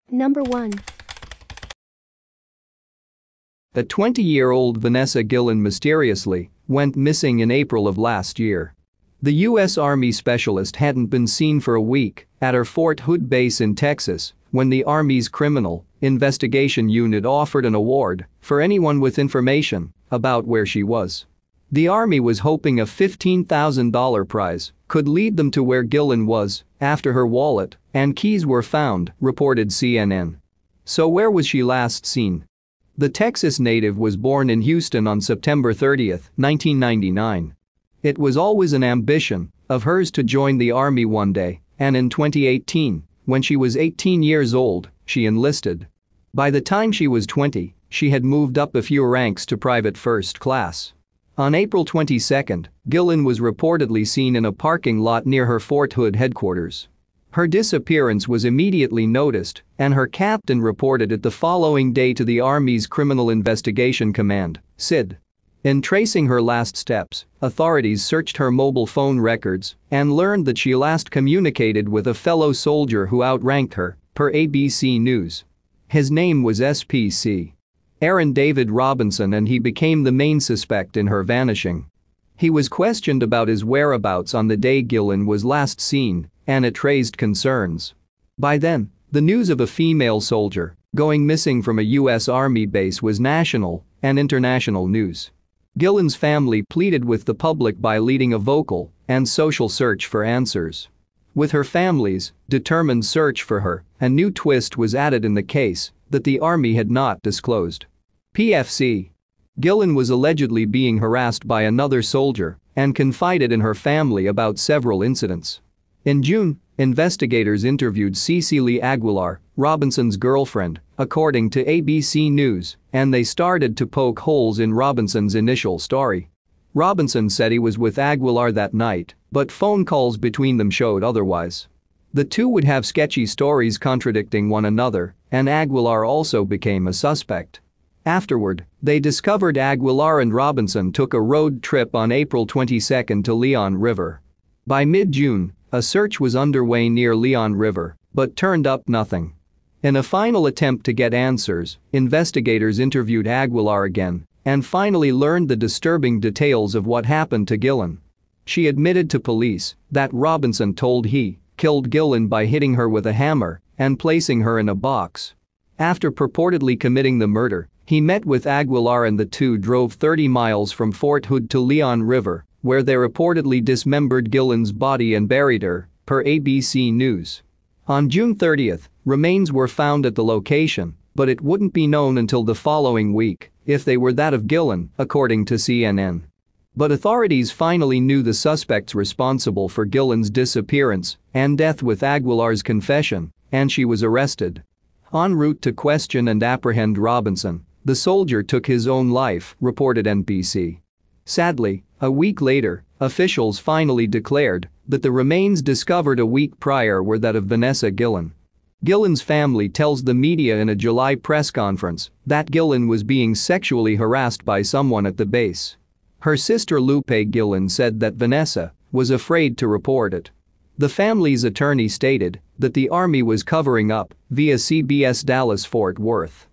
Number 1. The 20-year-old Vanessa Guillen mysteriously went missing in April of last year. The U.S. Army specialist hadn't been seen for a week at her Fort Hood base in Texas when the Army's Criminal Investigation Unit offered an award for anyone with information about where she was. The Army was hoping a $15,000 prize could lead them to where Guillen was after her wallet and keys were found, reported CNN. So where was she last seen? The Texas native was born in Houston on September 30, 1999. It was always an ambition of hers to join the Army one day, and in 2018, when she was 18 years old, she enlisted. By the time she was 20, she had moved up a few ranks to private first class. On April 22, Guillen was reportedly seen in a parking lot near her Fort Hood headquarters. Her disappearance was immediately noticed, and her captain reported it the following day to the Army's Criminal Investigation Command, CID. In tracing her last steps, authorities searched her mobile phone records and learned that she last communicated with a fellow soldier who outranked her, per ABC News. His name was SPC. Aaron David Robinson, and he became the main suspect in her vanishing. He was questioned about his whereabouts on the day Guillen was last seen, and it raised concerns. By then, the news of a female soldier going missing from a U.S. Army base was national and international news. Guillen's family pleaded with the public by leading a vocal and social search for answers. With her family's determined search for her, a new twist was added in the case that the Army had not disclosed. PFC. Guillen was allegedly being harassed by another soldier and confided in her family about several incidents. In June, investigators interviewed Cecily Aguilar, Robinson's girlfriend, according to ABC News, and they started to poke holes in Robinson's initial story. Robinson said he was with Aguilar that night, but phone calls between them showed otherwise. The two would have sketchy stories contradicting one another, and Aguilar also became a suspect. Afterward, they discovered Aguilar and Robinson took a road trip on April 22 to Leon River. By mid-June, a search was underway near Leon River, but turned up nothing. In a final attempt to get answers, investigators interviewed Aguilar again and finally learned the disturbing details of what happened to Guillen. She admitted to police that Robinson told he killed Guillen by hitting her with a hammer and placing her in a box. After purportedly committing the murder, he met with Aguilar and the two drove 30 miles from Fort Hood to Leon River, where they reportedly dismembered Guillen's body and buried her, per ABC News. On June 30, remains were found at the location, but it wouldn't be known until the following week if they were that of Guillen, according to CNN. But authorities finally knew the suspects responsible for Guillen's disappearance and death with Aguilar's confession, and she was arrested. En route to question and apprehend Robinson, the soldier took his own life, reported NBC. Sadly, a week later, officials finally declared that the remains discovered a week prior were that of Vanessa Guillen. Guillen's family tells the media in a July press conference that Guillen was being sexually harassed by someone at the base. Her sister Lupe Guillen said that Vanessa was afraid to report it. The family's attorney stated that the Army was covering up via CBS Dallas Fort Worth.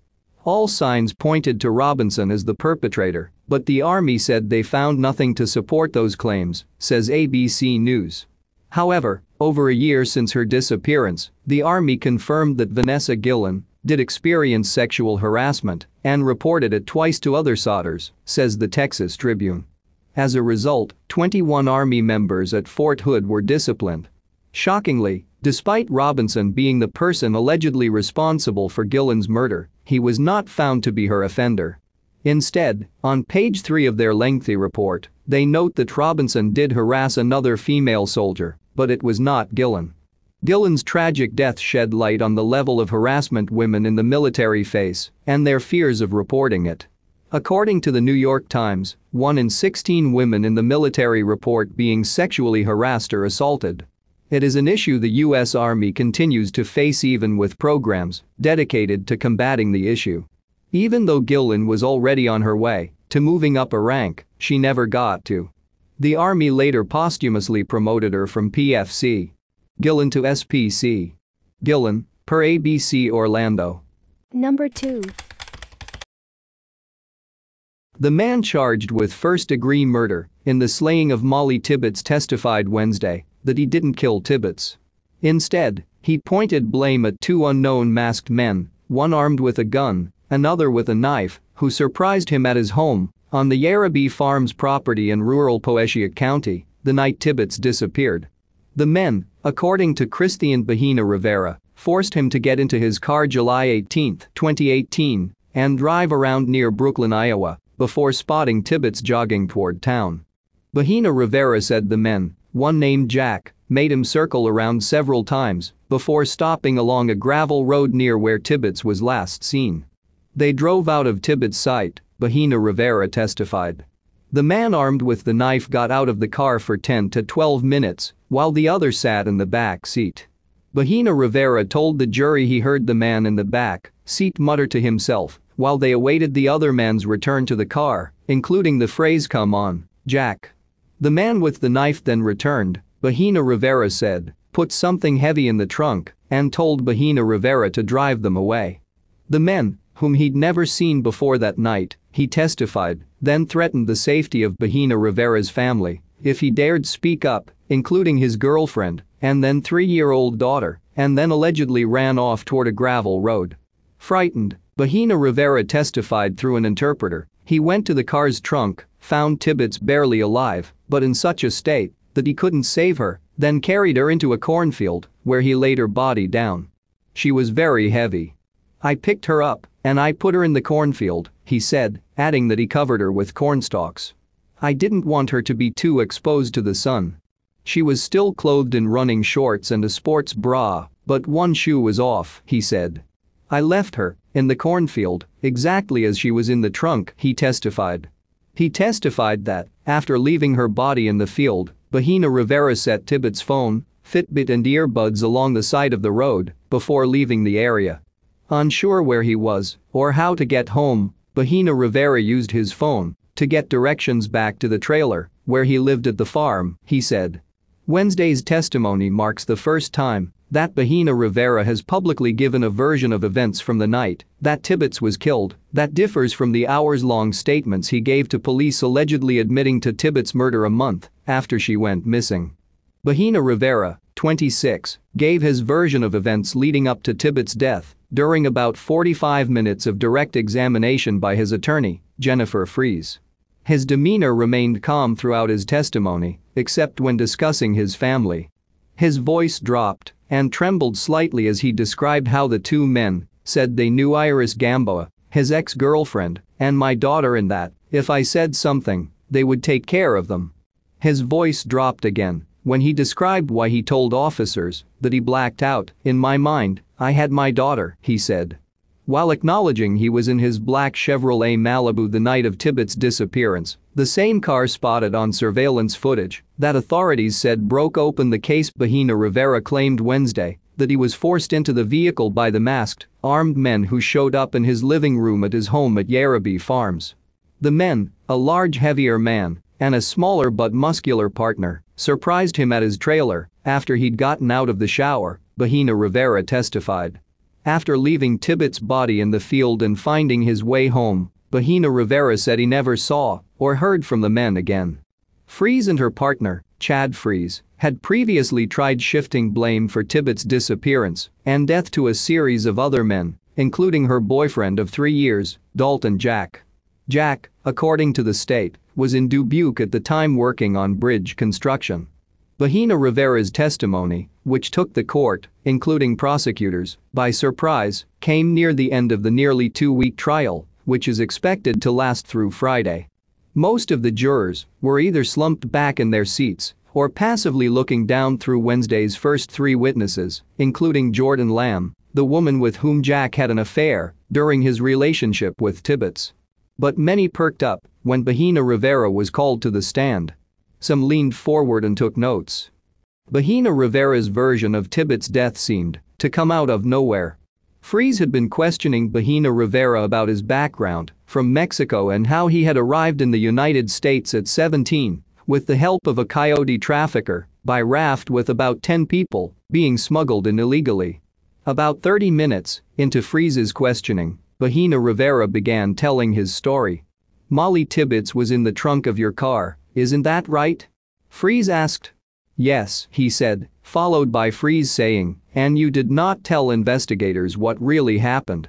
All signs pointed to Robinson as the perpetrator, but the Army said they found nothing to support those claims, says ABC News. However, over a year since her disappearance, the Army confirmed that Vanessa Guillen did experience sexual harassment and reported it twice to other soldiers, says the Texas Tribune. As a result, 21 Army members at Fort Hood were disciplined. Shockingly, despite Robinson being the person allegedly responsible for Guillen's murder, he was not found to be her offender. Instead, on page 3 of their lengthy report, they note that Robinson did harass another female soldier, but it was not Guillen. Guillen's tragic death shed light on the level of harassment women in the military face and their fears of reporting it. According to the New York Times, 1 in 16 women in the military report being sexually harassed or assaulted. It is an issue the U.S. Army continues to face even with programs dedicated to combating the issue. Even though Guillen was already on her way to moving up a rank, she never got to. The Army later posthumously promoted her from PFC. Guillen to SPC. Guillen, per ABC Orlando. Number 2. The man charged with first-degree murder in the slaying of Mollie Tibbetts testified Wednesday that he didn't kill Tibbetts. Instead, he pointed blame at two unknown masked men, one armed with a gun, another with a knife, who surprised him at his home on the Yarrabee Farms property in rural Poeshiek County the night Tibbetts disappeared. The men, according to Christian Bahena Rivera, forced him to get into his car July 18, 2018, and drive around near Brooklyn, Iowa, before spotting Tibbetts jogging toward town. Bahena Rivera said the men, one named Jack, made him circle around several times before stopping along a gravel road near where Tibbetts was last seen. They drove out of Tibbetts' sight, Bahena Rivera testified. The man armed with the knife got out of the car for 10 to 12 minutes while the other sat in the back seat. Bahena Rivera told the jury he heard the man in the back seat mutter to himself while they awaited the other man's return to the car, including the phrase "Come on, Jack." The man with the knife then returned, Bahena Rivera said, put something heavy in the trunk, and told Bahena Rivera to drive them away. The men, whom he'd never seen before that night, he testified, then threatened the safety of Bahena Rivera's family if he dared speak up, including his girlfriend and then 3-year-old daughter, and then allegedly ran off toward a gravel road. Frightened, Bahena Rivera testified through an interpreter. He went to the car's trunk, found Tibbetts barely alive, but in such a state that he couldn't save her, then carried her into a cornfield where he laid her body down. She was very heavy. I picked her up and I put her in the cornfield, he said, adding that he covered her with cornstalks. I didn't want her to be too exposed to the sun. She was still clothed in running shorts and a sports bra, but one shoe was off, he said. I left her in the cornfield exactly as she was in the trunk, he testified. He testified that, after leaving her body in the field, Bahena Rivera set Tibbetts' phone, Fitbit and earbuds along the side of the road before leaving the area. Unsure where he was or how to get home, Bahena Rivera used his phone to get directions back to the trailer where he lived at the farm, he said. Wednesday's testimony marks the first time that Bahena Rivera has publicly given a version of events from the night that Tibbetts was killed that differs from the hours-long statements he gave to police allegedly admitting to Tibbetts' murder a month after she went missing. Bahena Rivera, 26, gave his version of events leading up to Tibbetts' death during about 45 minutes of direct examination by his attorney, Jennifer Fries. His demeanor remained calm throughout his testimony, except when discussing his family. His voice dropped and trembled slightly as he described how the two men said they knew Iris Gamboa, his ex-girlfriend, and my daughter, and that, if I said something, they would take care of them. His voice dropped again when he described why he told officers that he blacked out. In my mind, I had my daughter, he said. While acknowledging he was in his black Chevrolet Malibu the night of Tibbetts' disappearance, the same car spotted on surveillance footage that authorities said broke open the case. Bahena Rivera claimed Wednesday that he was forced into the vehicle by the masked, armed men who showed up in his living room at his home at Yarrabee Farms. The men, a large heavier man and a smaller but muscular partner, surprised him at his trailer after he'd gotten out of the shower, Bahena Rivera testified. After leaving Tibbetts' body in the field and finding his way home, Bahena Rivera said he never saw or heard from the men again. Fries and her partner, Chad Fries, had previously tried shifting blame for Tibbetts' disappearance and death to a series of other men, including her boyfriend of 3 years, Dalton Jack. Jack, according to the state, was in Dubuque at the time working on bridge construction. Bahena Rivera's testimony, which took the court, including prosecutors, by surprise, came near the end of the nearly 2-week trial, which is expected to last through Friday. Most of the jurors were either slumped back in their seats or passively looking down through Wednesday's first 3 witnesses, including Jordan Lamb, the woman with whom Jack had an affair during his relationship with Tibbetts. But many perked up when Bahena Rivera was called to the stand. Some leaned forward and took notes. Bahena Rivera's version of Tibbetts' death seemed to come out of nowhere. Fries had been questioning Bahena Rivera about his background from Mexico and how he had arrived in the United States at 17 with the help of a coyote trafficker by raft with about 10 people being smuggled in illegally. About 30 minutes into Freeze's questioning, Bahina Rivera began telling his story. "Mollie Tibbetts was in the trunk of your car, isn't that right?" Freeze asked. "Yes," he said, followed by Freeze saying, "And you did not tell investigators what really happened.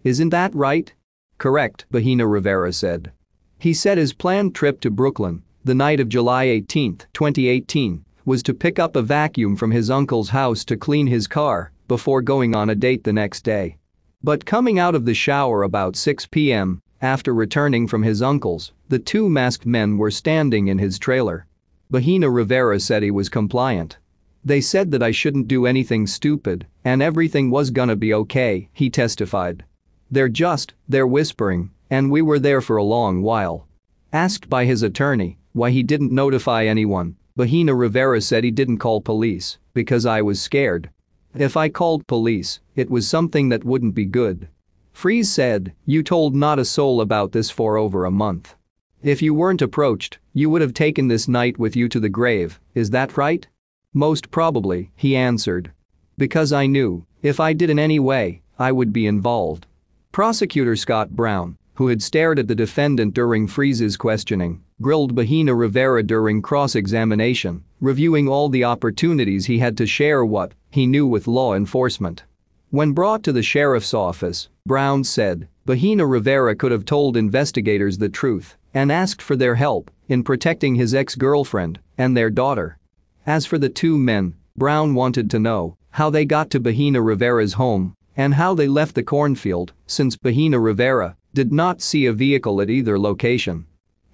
Isn't that right?" "Correct," Bahina Rivera said. He said his planned trip to Brooklyn, the night of July 18, 2018, was to pick up a vacuum from his uncle's house to clean his car before going on a date the next day. But coming out of the shower about 6 p.m., after returning from his uncle's, the two masked men were standing in his trailer. Bahina Rivera said he was compliant. "They said that I shouldn't do anything stupid and everything was gonna be okay," he testified. They're whispering, and we were there for a long while." Asked by his attorney why he didn't notify anyone, Bahina Rivera said he didn't call police because I was scared. "If I called police, it was something that wouldn't be good." Freeze said, "You told not a soul about this for over a month. If you weren't approached, you would have taken this night with you to the grave, is that right?" "Most probably," he answered. "Because I knew, if I did in any way, I would be involved." Prosecutor Scott Brown, who had stared at the defendant during Freeze's questioning, grilled Bahina Rivera during cross-examination, reviewing all the opportunities he had to share what he knew with law enforcement. When brought to the sheriff's office, Brown said Bahina Rivera could have told investigators the truth and asked for their help in protecting his ex-girlfriend and their daughter. As for the two men, Brown wanted to know how they got to Bahina Rivera's home and how they left the cornfield, since Bahina Rivera did not see a vehicle at either location.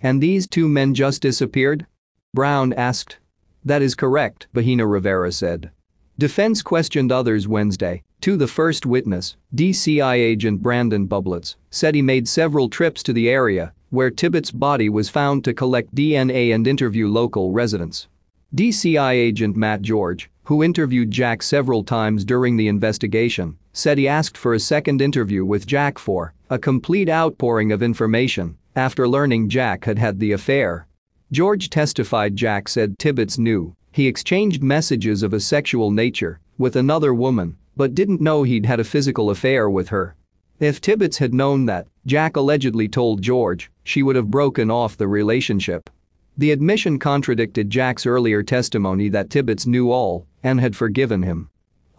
"And these two men just disappeared?" Brown asked. "That is correct," Bahina Rivera said. Defense questioned others Wednesday. The first witness, DCI agent Brandon Bublitz, said he made several trips to the area where Tibbetts' body was found to collect DNA and interview local residents. DCI agent Matt George, who interviewed Jack several times during the investigation, said he asked for a second interview with Jack for a complete outpouring of information after learning Jack had had the affair. George testified Jack said Tibbetts knew he exchanged messages of a sexual nature with another woman but didn't know he'd had a physical affair with her. If Tibbetts had known that, Jack allegedly told George, she would have broken off the relationship. The admission contradicted Jack's earlier testimony that Tibbetts knew all and had forgiven him.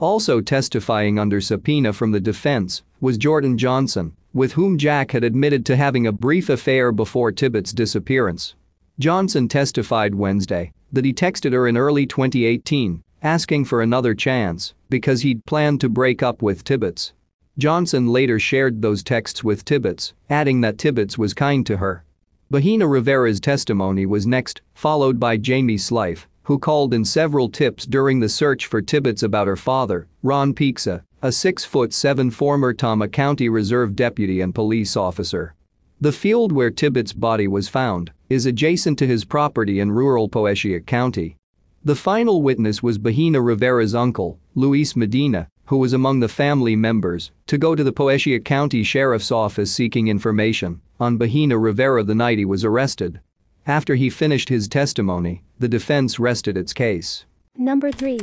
Also testifying under subpoena from the defense was Jordan Johnson, with whom Jack had admitted to having a brief affair before Tibbetts' disappearance. Johnson testified Wednesday that he texted her in early 2018, asking for another chance because he'd planned to break up with Tibbetts. Johnson later shared those texts with Tibbetts, adding that Tibbetts was kind to her. Bahina Rivera's testimony was next, followed by Jamie Slife, who called in several tips during the search for Tibbetts about her father, Ron Pieksa, a 6'7" former Tama County Reserve deputy and police officer. The field where Tibbetts' body was found is adjacent to his property in rural Poeshiek County. The final witness was Bahina Rivera's uncle, Luis Medina, who was among the family members to go to the Poeshiek County Sheriff's Office seeking information on Bahina Rivera the night he was arrested. After he finished his testimony, the defense rested its case. Number 3.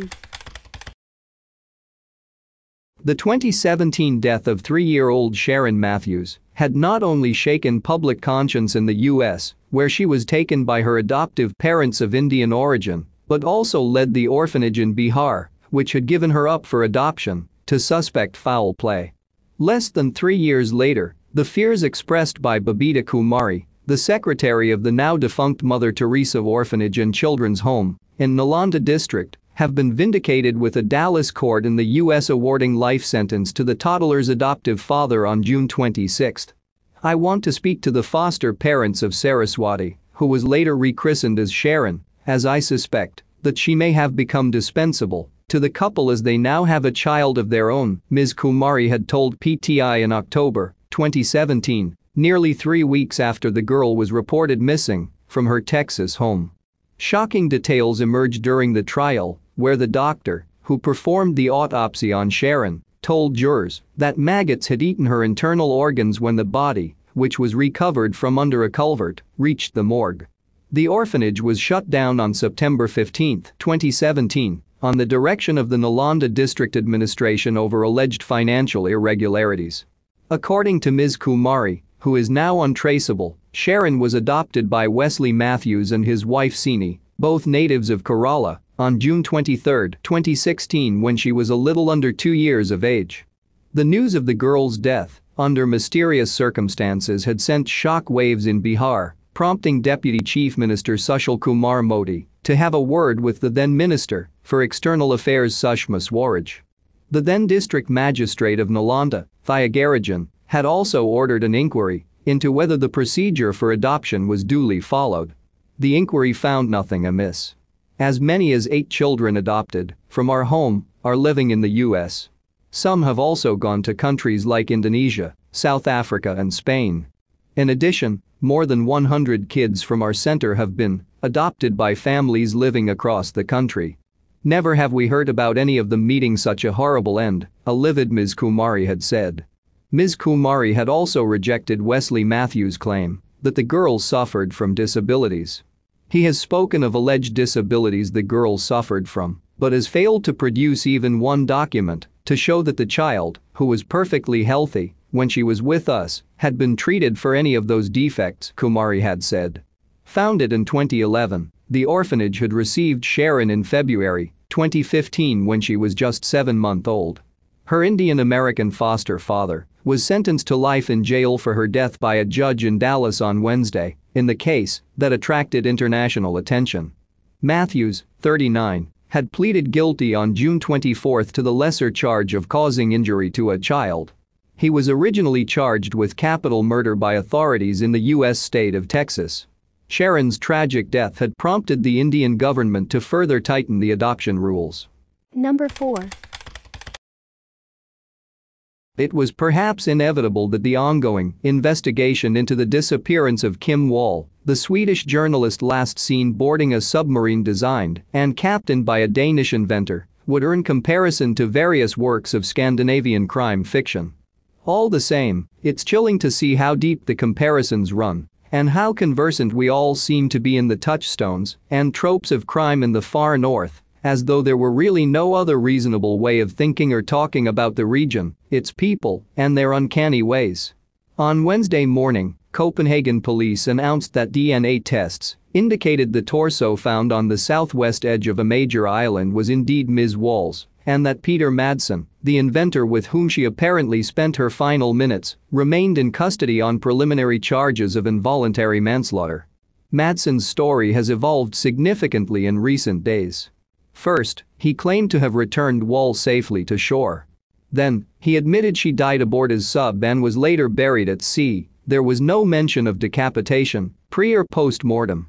The 2017 death of 3-year-old Sherin Mathews had not only shaken public conscience in the U.S., where she was taken by her adoptive parents of Indian origin, but also led the orphanage in Bihar, which had given her up for adoption, to suspect foul play. Less than 3 years later, the fears expressed by Babita Kumari, the secretary of the now-defunct Mother Teresa Orphanage and Children's Home in Nalanda district, have been vindicated with a Dallas court in the U.S. awarding life sentence to the toddler's adoptive father on June 26. "I want to speak to the foster parents of Saraswati, who was later rechristened as Sherin, as I suspect that she may have become dispensable to the couple as they now have a child of their own," Ms. Kumari had told PTI in October 2017, nearly 3 weeks after the girl was reported missing from her Texas home. Shocking details emerged during the trial, where the doctor who performed the autopsy on Sherin told jurors that maggots had eaten her internal organs when the body, which was recovered from under a culvert, reached the morgue. The orphanage was shut down on September 15, 2017, on the direction of the Nalanda District Administration over alleged financial irregularities. According to Ms. Kumari, who is now untraceable, Sherin was adopted by Wesley Mathews and his wife Sini, both natives of Kerala, on June 23, 2016 when she was a little under 2 years of age. The news of the girl's death, under mysterious circumstances, had sent shock waves in Bihar, prompting Deputy Chief Minister Sushil Kumar Modi to have a word with the then Minister for External Affairs Sushma Swaraj. The then District Magistrate of Nalanda, Thiagarajan, had also ordered an inquiry into whether the procedure for adoption was duly followed. The inquiry found nothing amiss. As many as 8 children adopted from our home are living in the US. Some have also gone to countries like Indonesia, South Africa and Spain. In addition, more than 100 kids from our center have been adopted by families living across the country. Never have we heard about any of them meeting such a horrible end, a livid Ms. Kumari had said. Ms. Kumari had also rejected Wesley Mathews' claim that the girls suffered from disabilities. He has spoken of alleged disabilities the girls suffered from, but has failed to produce even one document to show that the child, who was perfectly healthy when she was with us, had been treated for any of those defects, Kumari had said. Founded in 2011, the orphanage had received Sherin in February 2015 when she was just 7 months old. Her Indian-American foster father was sentenced to life in jail for her death by a judge in Dallas on Wednesday, in the case that attracted international attention. Mathews, 39, had pleaded guilty on June 24 to the lesser charge of causing injury to a child. He was originally charged with capital murder by authorities in the U.S. state of Texas. Sherin's tragic death had prompted the Indian government to further tighten the adoption rules. Number 4. It was perhaps inevitable that the ongoing investigation into the disappearance of Kim Wall, the Swedish journalist last seen boarding a submarine designed and captained by a Danish inventor, would earn comparison to various works of Scandinavian crime fiction. All the same, it's chilling to see how deep the comparisons run and how conversant we all seem to be in the touchstones and tropes of crime in the far north, as though there were really no other reasonable way of thinking or talking about the region, its people, and their uncanny ways. On Wednesday morning, Copenhagen police announced that DNA tests indicated the torso found on the southwest edge of a major island was indeed Ms. Wall's, and that Peter Madsen, the inventor with whom she apparently spent her final minutes, remained in custody on preliminary charges of involuntary manslaughter. Madsen's story has evolved significantly in recent days. First, he claimed to have returned Wall safely to shore. Then, he admitted she died aboard his sub and was later buried at sea. There was no mention of decapitation, pre- or post-mortem.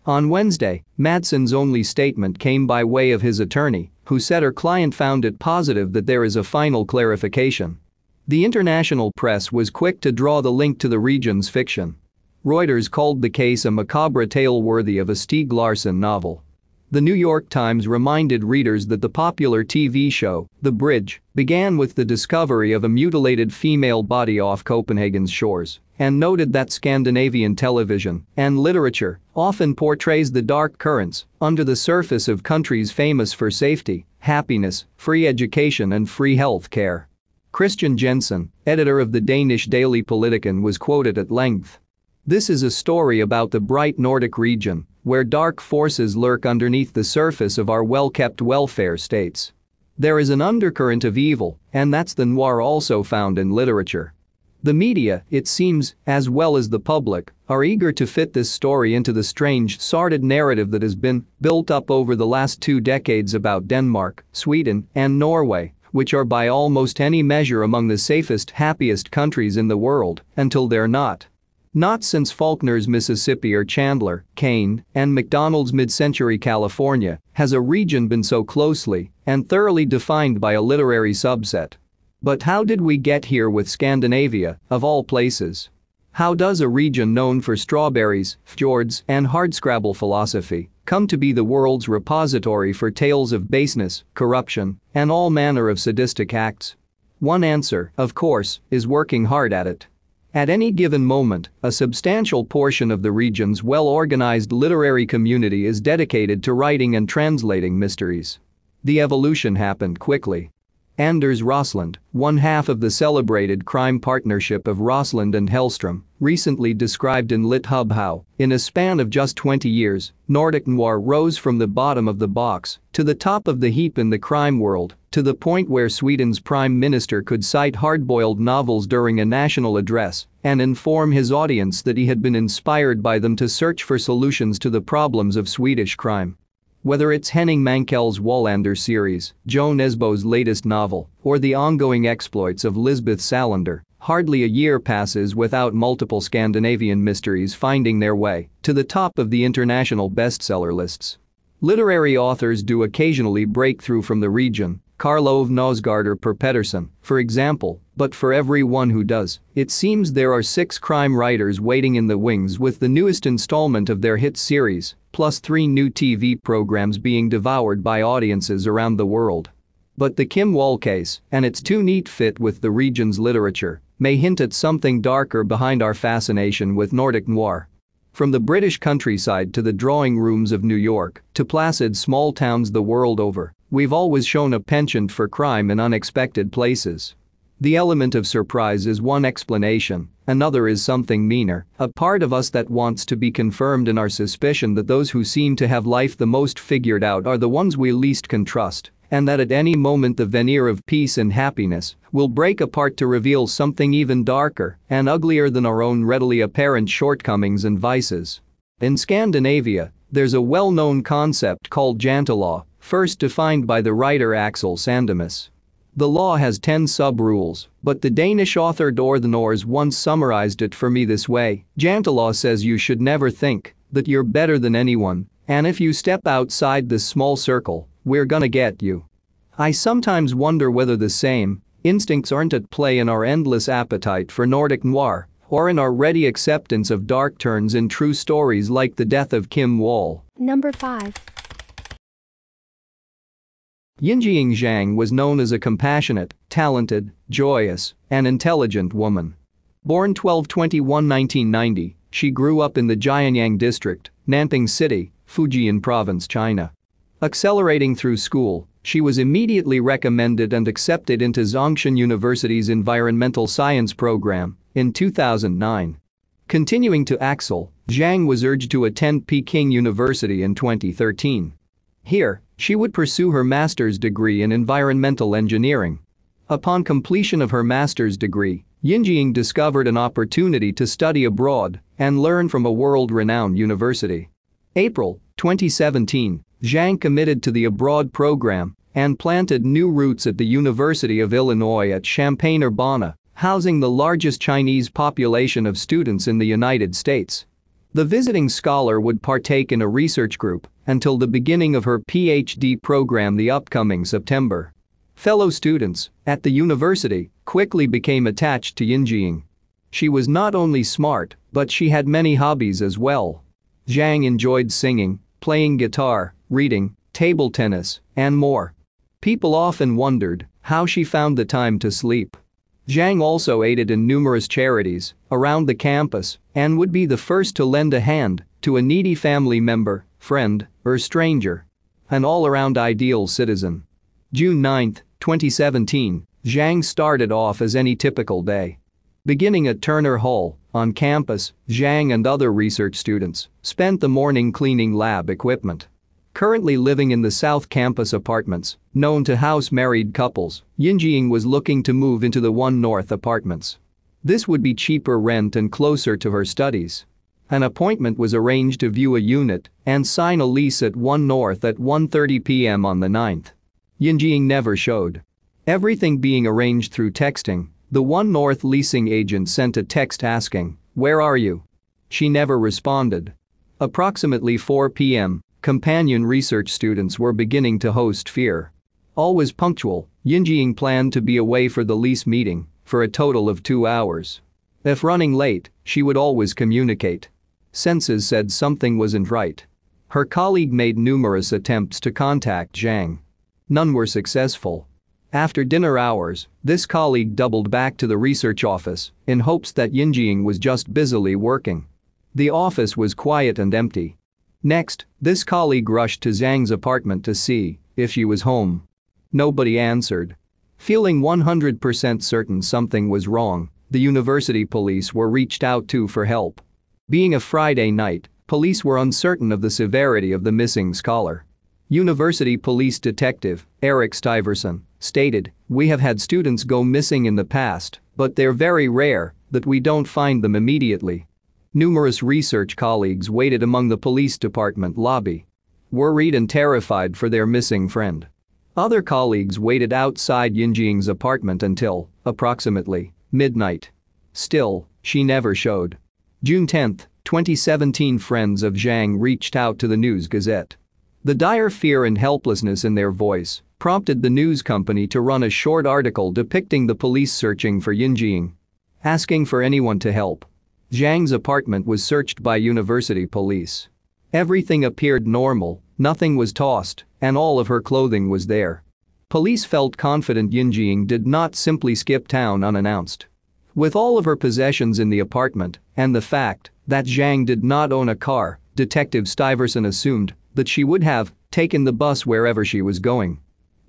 On Wednesday, Madsen's only statement came by way of his attorney, who said her client found it positive that there is a final clarification. The international press was quick to draw the link to the region's fiction. Reuters called the case a macabre tale worthy of a Stieg Larsson novel. The New York Times reminded readers that the popular TV show, The Bridge, began with the discovery of a mutilated female body off Copenhagen's shores, and noted that Scandinavian television and literature often portrays the dark currents under the surface of countries famous for safety, happiness, free education and free health care. Christian Jensen, editor of the Danish daily Politiken, was quoted at length. This is a story about the bright Nordic region, where dark forces lurk underneath the surface of our well-kept welfare states. There is an undercurrent of evil, and that's the noir also found in literature. The media, it seems, as well as the public, are eager to fit this story into the strange, sordid narrative that has been built up over the last 2 decades about Denmark, Sweden, and Norway, which are by almost any measure among the safest, happiest countries in the world, until they're not. Not since Faulkner's Mississippi or Chandler, Kane, and McDonald's mid-century California has a region been so closely and thoroughly defined by a literary subset. But how did we get here with Scandinavia, of all places? How does a region known for strawberries, fjords, and hardscrabble philosophy come to be the world's repository for tales of baseness, corruption, and all manner of sadistic acts? One answer, of course, is working hard at it. At any given moment, a substantial portion of the region's well-organized literary community is dedicated to writing and translating mysteries. The evolution happened quickly. Anders Rosland, one half of the celebrated crime partnership of Rosland and Hellstrom, recently described in LitHub how, in a span of just 20 years, Nordic noir rose from the bottom of the box to the top of the heap in the crime world, to the point where Sweden's prime minister could cite hard-boiled novels during a national address and inform his audience that he had been inspired by them to search for solutions to the problems of Swedish crime. Whether it's Henning Mankell's Wallander series, Joan Esbo's latest novel, or the ongoing exploits of Lisbeth Salander, hardly a year passes without multiple Scandinavian mysteries finding their way to the top of the international bestseller lists. Literary authors do occasionally break through from the region, Karl Ove Nosgard Per Pettersson, for example, but for every one who does, it seems there are 6 crime writers waiting in the wings with the newest installment of their hit series, plus 3 new TV programs being devoured by audiences around the world. But the Kim Wall case, and its too neat fit with the region's literature, may hint at something darker behind our fascination with Nordic noir. From the British countryside to the drawing rooms of New York, to placid small towns the world over, we've always shown a penchant for crime in unexpected places. The element of surprise is one explanation, another is something meaner, a part of us that wants to be confirmed in our suspicion that those who seem to have life the most figured out are the ones we least can trust, and that at any moment the veneer of peace and happiness will break apart to reveal something even darker and uglier than our own readily apparent shortcomings and vices. In Scandinavia, there's a well-known concept called jantelaw, first defined by the writer Axel Sandemus. The law has 10 sub-rules, but the Danish author Dorthenors once summarized it for me this way: Jantelaw says you should never think that you're better than anyone, and if you step outside this small circle, we're gonna get you. I sometimes wonder whether the same instincts aren't at play in our endless appetite for Nordic noir, or in our ready acceptance of dark turns in true stories like the death of Kim Wall. Number 5. Yingying Zhang was known as a compassionate, talented, joyous, and intelligent woman. Born 12/21/1990, she grew up in the Jianyang district, Nanping City, Fujian Province, China. Accelerating through school, she was immediately recommended and accepted into Zhongshan University's Environmental Science program in 2009. Continuing to excel, Zhang was urged to attend Peking University in 2013. Here, she would pursue her master's degree in environmental engineering. Upon completion of her master's degree, Yingying discovered an opportunity to study abroad and learn from a world-renowned university. April 2017, Zhang committed to the abroad program and planted new roots at the University of Illinois at Champaign-Urbana, housing the largest Chinese population of students in the United States. The visiting scholar would partake in a research group until the beginning of her PhD program the upcoming September. Fellow students at the university quickly became attached to Yingying. She was not only smart, but she had many hobbies as well. Zhang enjoyed singing, playing guitar, reading, table tennis, and more. People often wondered how she found the time to sleep. Zhang also aided in numerous charities around the campus and would be the first to lend a hand to a needy family member, friend, or stranger. An all-around ideal citizen. June 9, 2017, Zhang started off as any typical day. Beginning at Turner Hall, on campus, Zhang and other research students spent the morning cleaning lab equipment. Currently living in the South Campus apartments, known to house married couples, Yingying was looking to move into the One North apartments. This would be cheaper rent and closer to her studies. An appointment was arranged to view a unit and sign a lease at One North at 1:30 p.m. on the 9th. Yingying never showed. Everything being arranged through texting, the One North leasing agent sent a text asking, "Where are you?" She never responded. Approximately 4 p.m., companion research students were beginning to host fear. Always punctual, Yingying planned to be away for the lease meeting for a total of 2 hours. If running late, she would always communicate. Senses said something wasn't right. Her colleague made numerous attempts to contact Zhang. None were successful. After dinner hours, this colleague doubled back to the research office in hopes that Yingying was just busily working. The office was quiet and empty. Next, this colleague rushed to Zhang's apartment to see if she was home. Nobody answered. Feeling 100% certain something was wrong, the university police were reached out to for help. Being a Friday night, police were uncertain of the severity of the missing scholar. University police detective Eric Stiverson stated, "We have had students go missing in the past, but they're very rare that we don't find them immediately." Numerous research colleagues waited among the police department lobby, worried and terrified for their missing friend. Other colleagues waited outside Yingying's apartment until, approximately, midnight. Still, she never showed. June 10, 2017. Friends of Zhang reached out to the News Gazette. The dire fear and helplessness in their voice prompted the news company to run a short article depicting the police searching for Yingying, asking for anyone to help. Zhang's apartment was searched by university police. Everything appeared normal, nothing was tossed, and all of her clothing was there. Police felt confident Yingying did not simply skip town unannounced. With all of her possessions in the apartment and the fact that Zhang did not own a car, Detective Stiverson assumed that she would have taken the bus wherever she was going.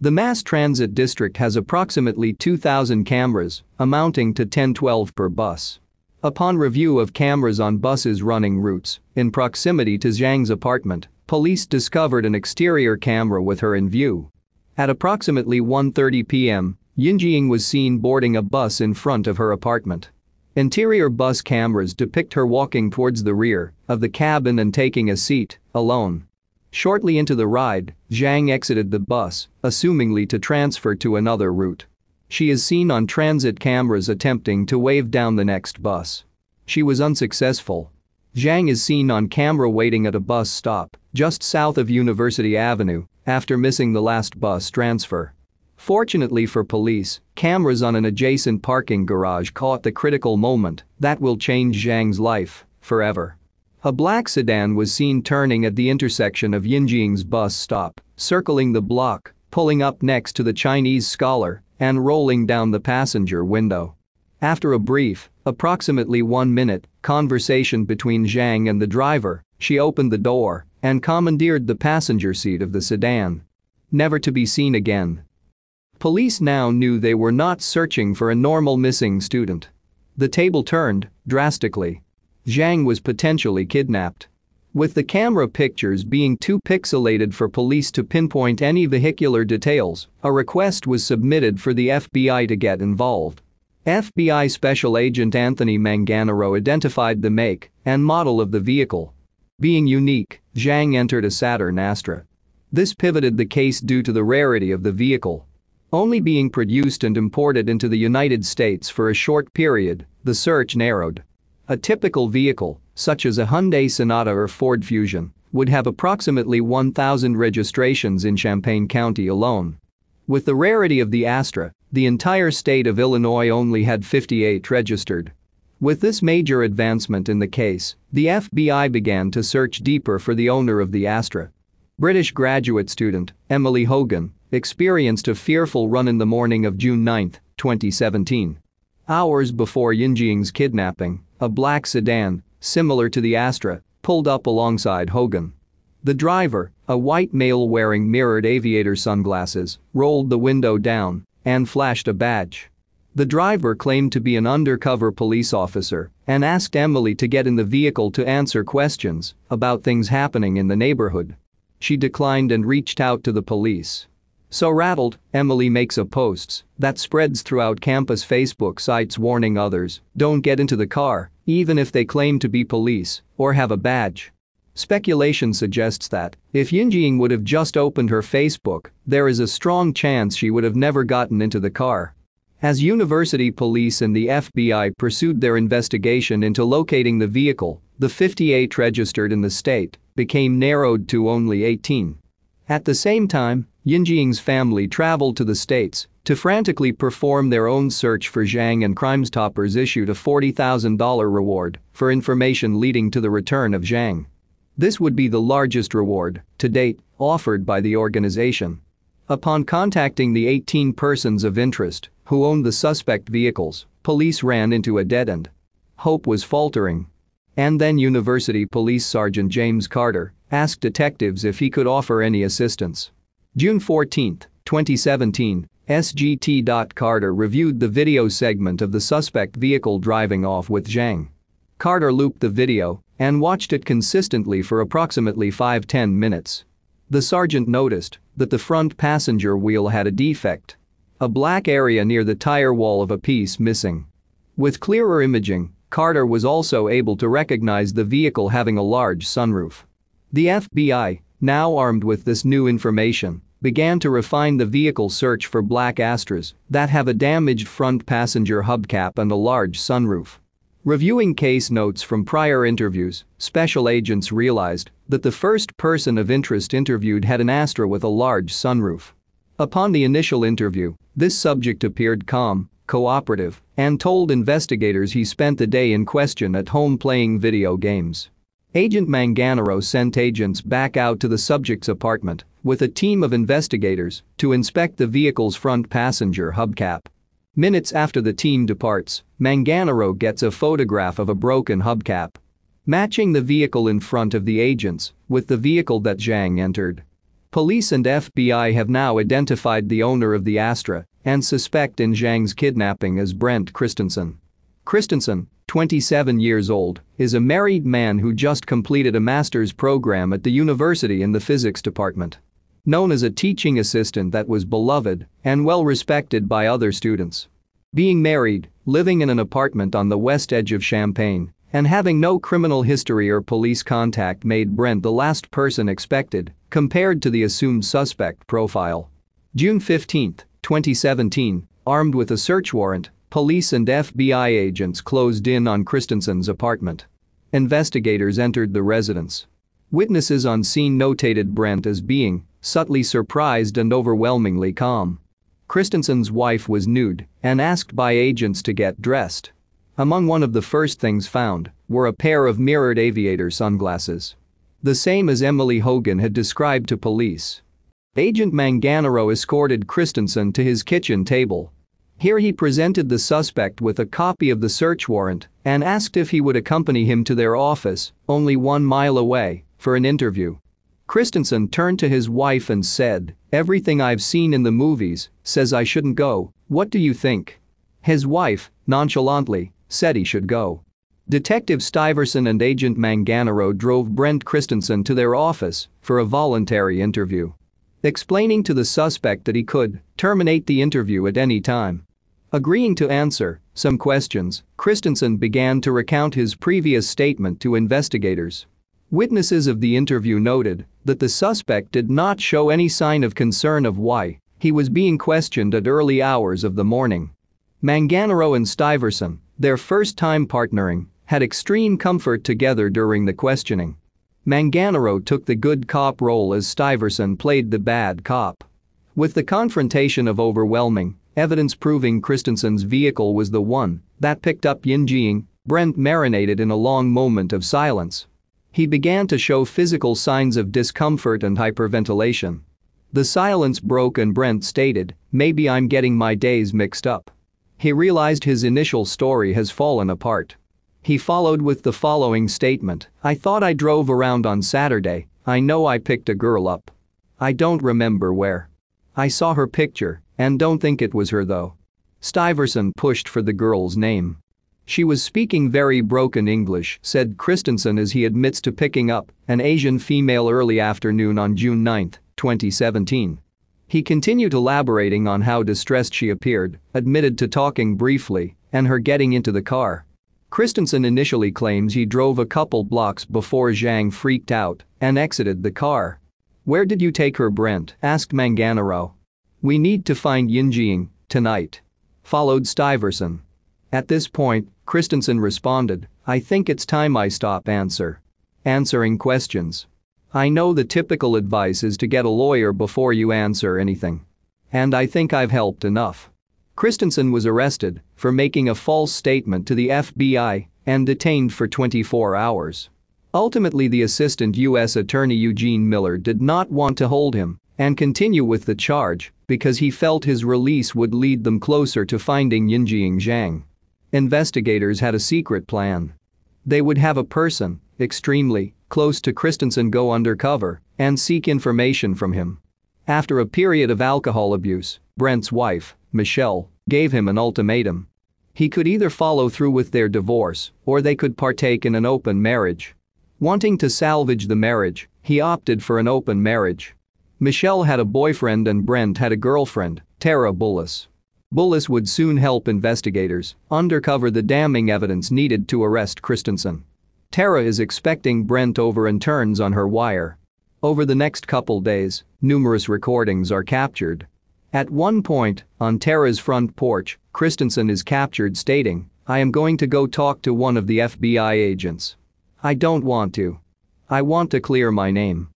The mass transit district has approximately 2,000 cameras, amounting to 10-12 per bus. Upon review of cameras on buses running routes in proximity to Zhang's apartment, police discovered an exterior camera with her in view. At approximately 1:30 p.m., Yingying was seen boarding a bus in front of her apartment. Interior bus cameras depict her walking towards the rear of the cabin and taking a seat, alone. Shortly into the ride, Zhang exited the bus, assumingly to transfer to another route. She is seen on transit cameras attempting to wave down the next bus. She was unsuccessful. Zhang is seen on camera waiting at a bus stop just south of University Avenue after missing the last bus transfer. Fortunately for police, cameras on an adjacent parking garage caught the critical moment that will change Zhang's life forever. A black sedan was seen turning at the intersection of Yingying's bus stop, circling the block, pulling up next to the Chinese scholar, and rolling down the passenger window. After a brief, approximately 1-minute, conversation between Zhang and the driver, she opened the door and commandeered the passenger seat of the sedan. Never to be seen again. Police now knew they were not searching for a normal missing student. The table turned drastically. Zhang was potentially kidnapped. With the camera pictures being too pixelated for police to pinpoint any vehicular details, a request was submitted for the FBI to get involved. FBI Special Agent Anthony Manganaro identified the make and model of the vehicle. Being unique, Zhang entered a Saturn Astra. This pivoted the case due to the rarity of the vehicle. Only being produced and imported into the United States for a short period, the search narrowed. A typical vehicle, such as a Hyundai Sonata or Ford Fusion, would have approximately 1,000 registrations in Champaign County alone. With the rarity of the Astra, the entire state of Illinois only had 58 registered. With this major advancement in the case, the FBI began to search deeper for the owner of the Astra. British graduate student Emily Hogan experienced a fearful run in the morning of June 9, 2017. Hours before Yingying's kidnapping, a black sedan, similar to the Astra, pulled up alongside Hogan. The driver, a white male wearing mirrored aviator sunglasses, rolled the window down and flashed a badge. The driver claimed to be an undercover police officer and asked Emily to get in the vehicle to answer questions about things happening in the neighborhood. She declined and reached out to the police. So rattled, Emily makes a post that spreads throughout campus Facebook sites warning others, don't get into the car, even if they claim to be police or have a badge. Speculation suggests that if Yingying would have just opened her Facebook, there is a strong chance she would have never gotten into the car. As university police and the FBI pursued their investigation into locating the vehicle, the 58 registered in the state became narrowed to only 18. At the same time, Yingying's family traveled to the States to frantically perform their own search for Zhang, and Crimestoppers issued a $40,000 reward for information leading to the return of Zhang. This would be the largest reward to date offered by the organization. Upon contacting the 18 persons of interest who owned the suspect vehicles, police ran into a dead end. Hope was faltering. And then University Police Sergeant James Carter asked detectives if he could offer any assistance. June 14, 2017, SGT. Carter reviewed the video segment of the suspect vehicle driving off with Zhang. Carter looped the video and watched it consistently for approximately 5-10 minutes. The sergeant noticed that the front passenger wheel had a defect. A black area near the tire wall of a piece missing. With clearer imaging, Carter was also able to recognize the vehicle having a large sunroof. The FBI, now armed with this new information, began to refine the vehicle search for black Astras that have a damaged front passenger hubcap and a large sunroof. Reviewing case notes from prior interviews, special agents realized that the first person of interest interviewed had an Astra with a large sunroof. Upon the initial interview, this subject appeared calm, cooperative, and told investigators he spent the day in question at home playing video games. Agent Manganaro sent agents back out to the subject's apartment with a team of investigators to inspect the vehicle's front passenger hubcap. Minutes after the team departs, Manganaro gets a photograph of a broken hubcap, matching the vehicle in front of the agents with the vehicle that Zhang entered. Police and FBI have now identified the owner of the Astra and suspect in Zhang's kidnapping as Brent Christensen. Christensen, 27 years old, is a married man who just completed a master's program at the university in the physics department. Known as a teaching assistant that was beloved and well respected by other students. Being married, living in an apartment on the west edge of Champaign, and having no criminal history or police contact made Brent the last person expected, compared to the assumed suspect profile. June 15, 2017, armed with a search warrant, police and FBI agents closed in on Christensen's apartment. Investigators entered the residence. Witnesses on scene notated Brent as being subtly surprised and overwhelmingly calm. Christensen's wife was nude and asked by agents to get dressed. Among one of the first things found were a pair of mirrored aviator sunglasses. The same as Emily Hogan had described to police. Agent Manganaro escorted Christensen to his kitchen table. Here he presented the suspect with a copy of the search warrant and asked if he would accompany him to their office, only 1 mile away, for an interview. Christensen turned to his wife and said, "Everything I've seen in the movies says I shouldn't go, what do you think?" His wife, nonchalantly, said he should go. Detective Stuyvesant and Agent Manganaro drove Brent Christensen to their office for a voluntary interview. Explaining to the suspect that he could terminate the interview at any time. Agreeing to answer some questions, Christensen began to recount his previous statement to investigators. Witnesses of the interview noted that the suspect did not show any sign of concern of why he was being questioned at early hours of the morning. Manganaro and Stuyvesant, their first time partnering, had extreme comfort together during the questioning. Manganaro took the good cop role as Stuyvesant played the bad cop. With the confrontation of overwhelming evidence proving Christensen's vehicle was the one that picked up Yingying, Brent marinated in a long moment of silence. He began to show physical signs of discomfort and hyperventilation. The silence broke and Brent stated, "Maybe I'm getting my days mixed up." He realized his initial story has fallen apart. He followed with the following statement, "I thought I drove around on Saturday, I know I picked a girl up. I don't remember where. I saw her picture and don't think it was her though." Stuyvesant pushed for the girl's name. "She was speaking very broken English," said Christensen as he admits to picking up an Asian female early afternoon on June 9, 2017. He continued elaborating on how distressed she appeared, admitted to talking briefly, and her getting into the car. Christensen initially claims he drove a couple blocks before Zhang freaked out and exited the car. "Where did you take her, Brent?" asked Manganaro. "We need to find Yingying tonight," followed Stuyvesant. At this point, Christensen responded, "I think it's time I stop answering questions. I know the typical advice is to get a lawyer before you answer anything. And I think I've helped enough." Christensen was arrested for making a false statement to the FBI and detained for 24 hours. Ultimately, the Assistant U.S. Attorney Eugene Miller did not want to hold him and continue with the charge because he felt his release would lead them closer to finding Yingying Zhang. Investigators had a secret plan. They would have a person extremely close to Christensen go undercover and seek information from him. After a period of alcohol abuse, Brent's wife, Michelle, gave him an ultimatum. He could either follow through with their divorce or they could partake in an open marriage. Wanting to salvage the marriage, he opted for an open marriage. Michelle had a boyfriend and Brent had a girlfriend, Tara Bullis. Bullis would soon help investigators uncover the damning evidence needed to arrest Christensen. Tara is expecting Brent over and turns on her wire. Over the next couple days, numerous recordings are captured. At one point, on Tara's front porch, Christensen is captured stating, "I am going to go talk to one of the FBI agents. I don't want to. I want to clear my name."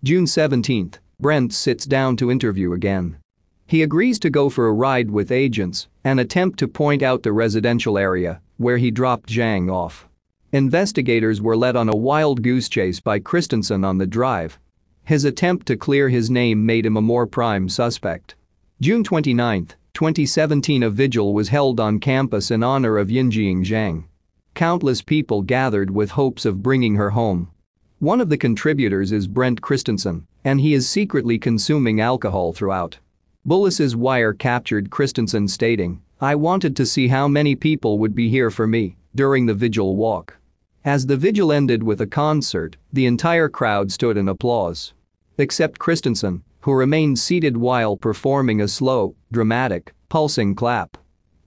June 17, Brent sits down to interview again. He agrees to go for a ride with agents and attempt to point out the residential area where he dropped Zhang off. Investigators were led on a wild goose chase by Christensen on the drive. His attempt to clear his name made him a more prime suspect. June 29, 2017, a vigil was held on campus in honor of Yingying Zhang. Countless people gathered with hopes of bringing her home. One of the contributors is Brent Christensen, and he is secretly consuming alcohol throughout. Bullis's wire captured Christensen stating, "I wanted to see how many people would be here for me during the vigil walk." As the vigil ended with a concert, the entire crowd stood in applause. Except Christensen, who remained seated while performing a slow, dramatic, pulsing clap.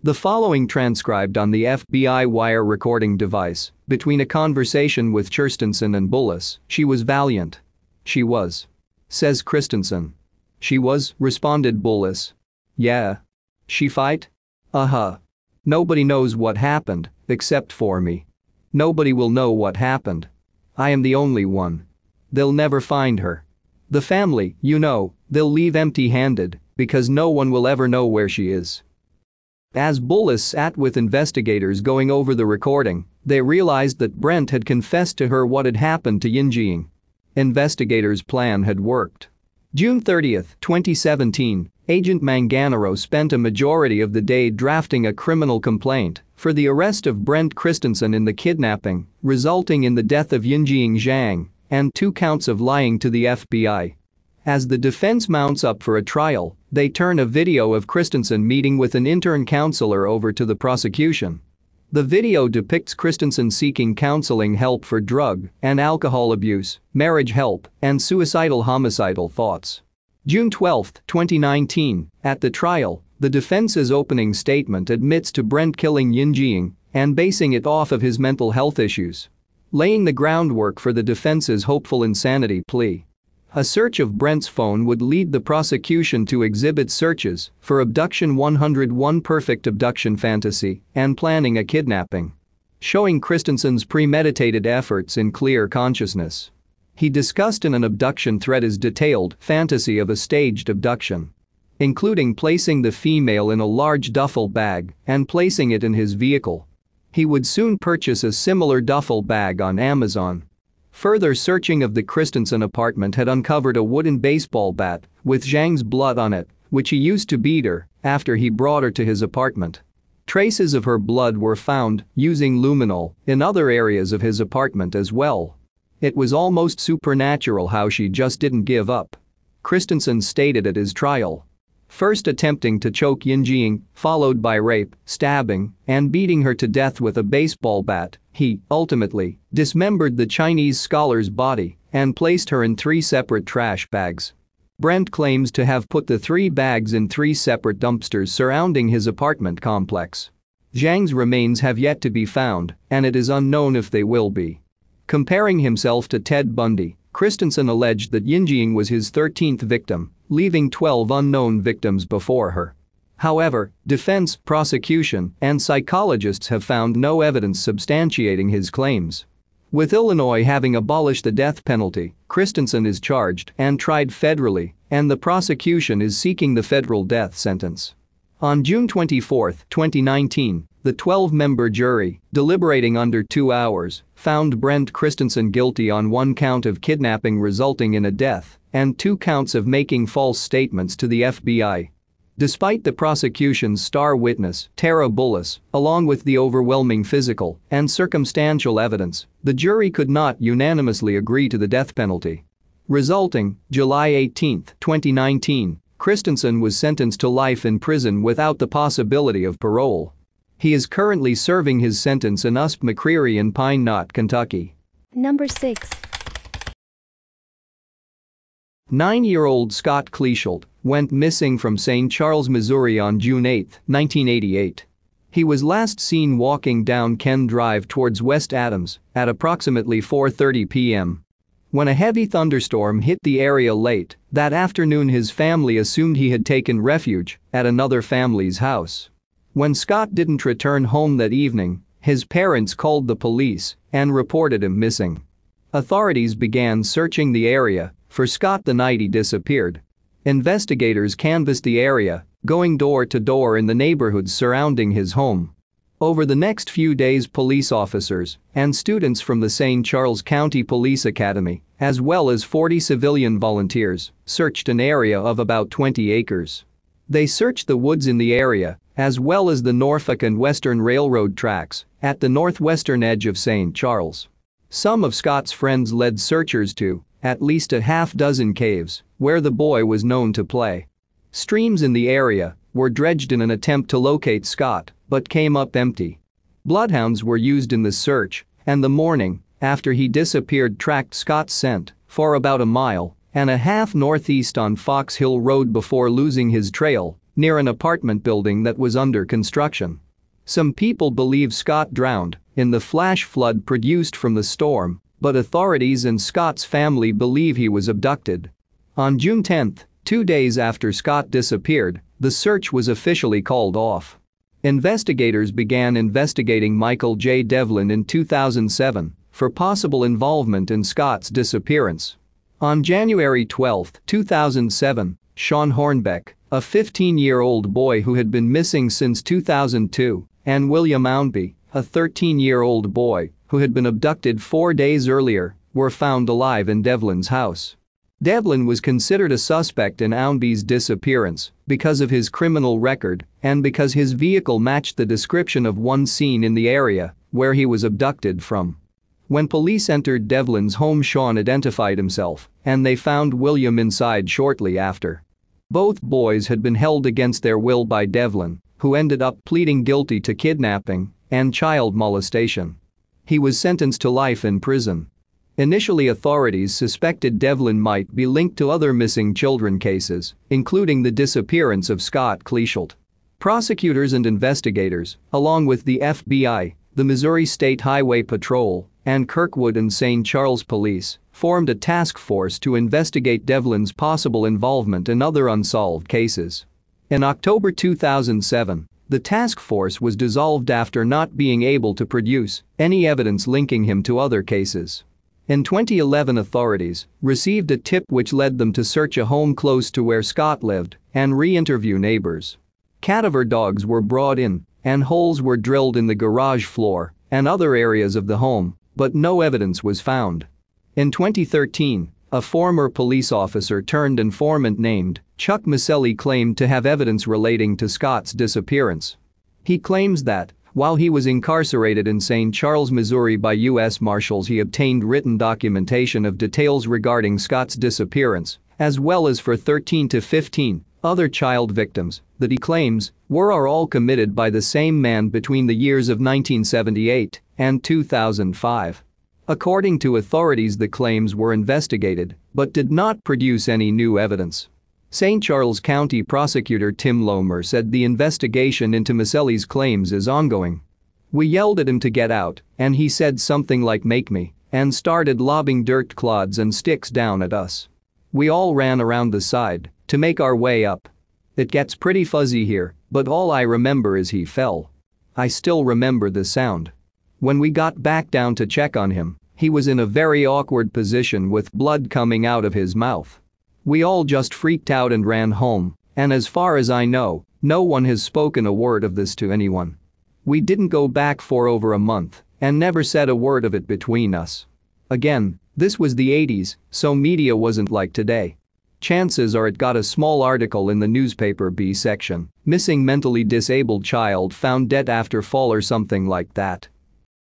The following transcribed on the FBI wire recording device between a conversation with Christensen and Bullis. "She was valiant. She was," says Christensen. "She was," responded Bullis. "Yeah. She fight? Uh-huh. Nobody knows what happened, except for me. Nobody will know what happened. I am the only one. They'll never find her. The family, you know, they'll leave empty-handed because no one will ever know where she is." As Bullis sat with investigators going over the recording, they realized that Brent had confessed to her what had happened to Yingying. Investigators' plan had worked. June 30, 2017, Agent Manganaro spent a majority of the day drafting a criminal complaint for the arrest of Brent Christensen in the kidnapping, resulting in the death of Yingying Zhang, and 2 counts of lying to the FBI. As the defense mounts up for a trial, they turn a video of Christensen meeting with an intern counselor over to the prosecution. The video depicts Christensen seeking counseling help for drug and alcohol abuse, marriage help, and suicidal homicidal thoughts. June 12, 2019, at the trial, the defense's opening statement admits to Brent killing Yingying and basing it off of his mental health issues, laying the groundwork for the defense's hopeful insanity plea. A search of Brent's phone would lead the prosecution to exhibit searches for abduction 101, perfect abduction fantasy, and planning a kidnapping, showing Christensen's premeditated efforts in clear consciousness. He discussed in an abduction thread his detailed fantasy of a staged abduction, including placing the female in a large duffel bag and placing it in his vehicle. He would soon purchase a similar duffel bag on Amazon. Further searching of the Christensen apartment had uncovered a wooden baseball bat with Zhang's blood on it, which he used to beat her after he brought her to his apartment. Traces of her blood were found using luminol in other areas of his apartment as well. "It was almost supernatural how she just didn't give up," Christensen stated at his trial. First attempting to choke Yingying, followed by rape, stabbing, and beating her to death with a baseball bat, he, ultimately, dismembered the Chinese scholar's body and placed her in 3 separate trash bags. Brent claims to have put the 3 bags in 3 separate dumpsters surrounding his apartment complex. Zhang's remains have yet to be found, and it is unknown if they will be. Comparing himself to Ted Bundy, Christensen alleged that Yingying was his 13th victim, leaving 12 unknown victims before her. However, defense, prosecution, and psychologists have found no evidence substantiating his claims. With Illinois having abolished the death penalty, Christensen is charged and tried federally, and the prosecution is seeking the federal death sentence. On June 24, 2019, the 12-member jury, deliberating under 2 hours, found Brent Christensen guilty on 1 count of kidnapping resulting in a death and 2 counts of making false statements to the FBI. Despite the prosecution's star witness, Tara Bullis, along with the overwhelming physical and circumstantial evidence, the jury could not unanimously agree to the death penalty. Resulting, July 18, 2019, Christensen was sentenced to life in prison without the possibility of parole. He is currently serving his sentence in USP McCreary in Pine Knot, Kentucky. Number 6. 9-year-old Scott Kleeschulte went missing from St. Charles, Missouri on June 8, 1988. He was last seen walking down Ken Drive towards West Adams at approximately 4:30 p.m. When a heavy thunderstorm hit the area late that afternoon, his family assumed he had taken refuge at another family's house. When Scott didn't return home that evening, his parents called the police and reported him missing. Authorities began searching the area for Scott the night he disappeared. Investigators canvassed the area, going door to door in the neighborhoods surrounding his home. Over the next few days, police officers and students from the St. Charles County Police Academy, as well as 40 civilian volunteers, searched an area of about 20 acres. They searched the woods in the area, as well as the Norfolk and Western Railroad tracks at the northwestern edge of St. Charles. Some of Scott's friends led searchers to at least a half-dozen caves where the boy was known to play. Streams in the area were dredged in an attempt to locate Scott, but came up empty. Bloodhounds were used in the search, and the morning after he disappeared tracked Scott's scent for about a mile and a half northeast on Fox Hill Road before losing his trail near an apartment building that was under construction. Some people believe Scott drowned in the flash flood produced from the storm, but authorities and Scott's family believe he was abducted. On June 10, 2 days after Scott disappeared, the search was officially called off. Investigators began investigating Michael J. Devlin in 2007 for possible involvement in Scott's disappearance. On January 12, 2007, Sean Hornbeck, a 15-year-old boy who had been missing since 2002, and William Oundby, a 13-year-old boy who had been abducted 4 days earlier, were found alive in Devlin's house. Devlin was considered a suspect in Oundby's disappearance because of his criminal record and because his vehicle matched the description of one seen in the area where he was abducted from. When police entered Devlin's home, Sean identified himself, and they found William inside shortly after. Both boys had been held against their will by Devlin, who ended up pleading guilty to kidnapping and child molestation. He was sentenced to life in prison. Initially, authorities suspected Devlin might be linked to other missing children cases, including the disappearance of Scott Kleeschulte. Prosecutors and investigators, along with the FBI, the Missouri State Highway Patrol, and Kirkwood and St. Charles Police, formed a task force to investigate Devlin's possible involvement in other unsolved cases. In October 2007, the task force was dissolved after not being able to produce any evidence linking him to other cases. In 2011, authorities received a tip which led them to search a home close to where Scott lived and re-interview neighbors. Cadaver dogs were brought in, and holes were drilled in the garage floor and other areas of the home, but no evidence was found. In 2013, a former police officer turned informant named Chuck Maselli claimed to have evidence relating to Scott's disappearance. He claims that, while he was incarcerated in St. Charles, Missouri by U.S. Marshals, he obtained written documentation of details regarding Scott's disappearance, as well as for 13 to 15 other child victims that he claims were or all committed by the same man between the years of 1978 and 2005. According to authorities, the claims were investigated but did not produce any new evidence. St. Charles County Prosecutor Tim Lomer said the investigation into Maselli's claims is ongoing. "We yelled at him to get out, and he said something like 'make me,' and started lobbing dirt clods and sticks down at us. We all ran around the side to make our way up. It gets pretty fuzzy here, but all I remember is he fell. I still remember the sound. When we got back down to check on him, he was in a very awkward position with blood coming out of his mouth. We all just freaked out and ran home, and as far as I know, no one has spoken a word of this to anyone. We didn't go back for over a month and never said a word of it between us. Again, this was the 80s, so media wasn't like today. Chances are it got a small article in the newspaper B section, missing mentally disabled child found dead after fall or something like that."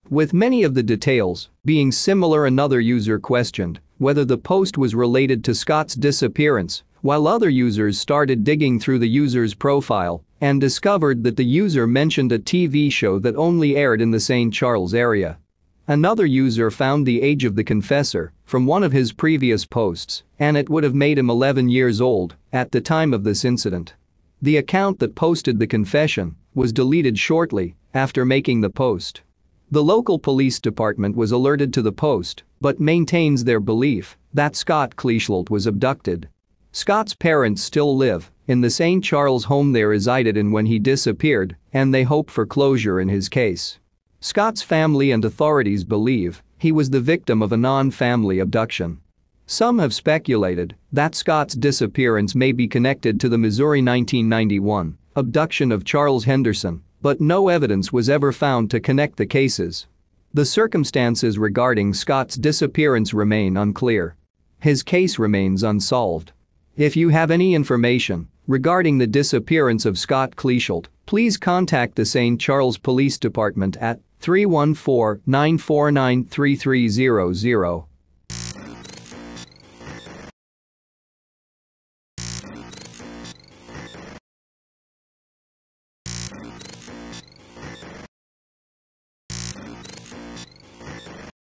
With many of the details being similar, another user questioned whether the post was related to Scott's disappearance, while other users started digging through the user's profile and discovered that the user mentioned a TV show that only aired in the St. Charles area. Another user found the age of the confessor from one of his previous posts, and it would have made him 11 years old at the time of this incident. The account that posted the confession was deleted shortly after making the post. The local police department was alerted to the post but maintains their belief that Scott Kleeschulte was abducted. Scott's parents still live in the St. Charles home they resided in when he disappeared, and they hope for closure in his case. Scott's family and authorities believe he was the victim of a non-family abduction. Some have speculated that Scott's disappearance may be connected to the Missouri 1991 abduction of Charles Henderson, but no evidence was ever found to connect the cases. The circumstances regarding Scott's disappearance remain unclear. His case remains unsolved. If you have any information regarding the disappearance of Scott Kleeschulte, please contact the St. Charles Police Department at 314-949-3300.